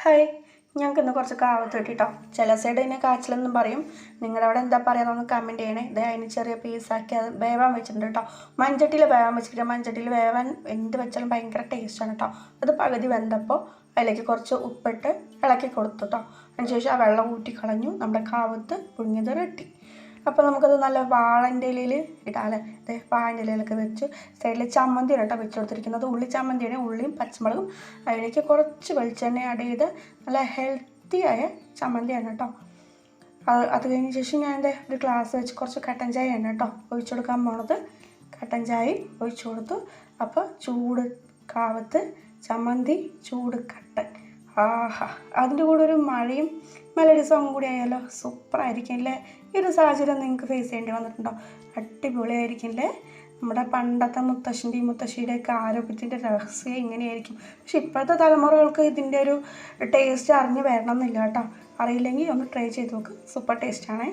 Hi, ഞങ്ങൾക്കിന്ന് കുറച്ച് കാവത്ത് കിട്ടിട്ടോ. ചില side ഇതിനെ കാച്ചിലെന്നും പറയും. നിങ്ങളുടെ അവിടെ എന്താ പറയുക കമൻറ്റ് ചെയ്യണേ. ഇത് അതിന് ചെറിയ പീസാക്കി അത് വേവാൻ വെച്ചിട്ടുണ്ട് കേട്ടോ. മൺചട്ടിയിൽ വേവാൻ വെച്ചിട്ട് മൺചട്ടിയിൽ വേവാൻ എന്ത് വെച്ചാലും ഭയങ്കര ടേസ്റ്റാണ് കേട്ടോ. അത് പകുതി വെന്തപ്പോൾ അതിലേക്ക് കുറച്ച് ഉപ്പിട്ട് ഇളക്കി കൊടുത്തു കേട്ടോ. അതിനുശേഷം ആ വെള്ളം ഊറ്റി കളഞ്ഞു. നമ്മുടെ കാവത്ത് പുഴുങ്ങിയത് റെഡി. അപ്പോൾ നമുക്കത് നല്ല വാഴൻ്റെ ഇലയിൽ ഇടാമല്ലേ. അതെ, വാഴൻ്റെ ഇലയിലൊക്കെ വെച്ച് സൈഡിൽ ചമ്മന്തിയാണ് കേട്ടോ വെച്ച് കൊടുത്തിരിക്കുന്നത്. ഉള്ളി ചമ്മന്തിയാണ്. ഉള്ളിയും പച്ചമുളകും അതിലേക്ക് കുറച്ച് വെളിച്ചെണ്ണ ആഡ് ചെയ്ത് നല്ല ഹെൽത്തിയായ ചമ്മന്തിയാണ് കേട്ടോ. അത് കഴിഞ്ഞ ശേഷം ഞാൻ എൻ്റെ ഒരു ഗ്ലാസ് വെച്ച് കുറച്ച് കട്ടൻ ചായയാണ് കേട്ടോ ഒഴിച്ചു കൊടുക്കാൻ പോണത്. കട്ടൻ ചായ ഒഴിച്ചു കൊടുത്തു. അപ്പോൾ ചൂട് കാവത്ത് ചമ്മന്തി, ചൂട് കട്ടൻ, ആഹാ. അതിൻ്റെ കൂടെ ഒരു മഴയും മെലഡി സോങ്ങും കൂടി ആയാലോ സൂപ്പറായിരിക്കും അല്ലേ. ഈ ഒരു സാഹചര്യം നിങ്ങൾക്ക് ഫേസ് ചെയ്യേണ്ടി വന്നിട്ടുണ്ടോ? അടിപൊളിയായിരിക്കും അല്ലേ. നമ്മുടെ പണ്ടത്തെ മുത്തശ്ശൻ്റെയും മുത്തശ്ശിയുടെയൊക്കെ ആരോഗ്യത്തിൻ്റെ രഹസ്യം ഇങ്ങനെയായിരിക്കും. പക്ഷെ ഇപ്പോഴത്തെ തലമുറകൾക്ക് ഇതിൻ്റെ ഒരു ടേസ്റ്റ് അറിഞ്ഞ് വരണം എന്നില്ല കേട്ടോ. അറിയില്ലെങ്കിൽ ഒന്ന് ട്രൈ ചെയ്ത് നോക്ക്. സൂപ്പർ ടേസ്റ്റാണേ.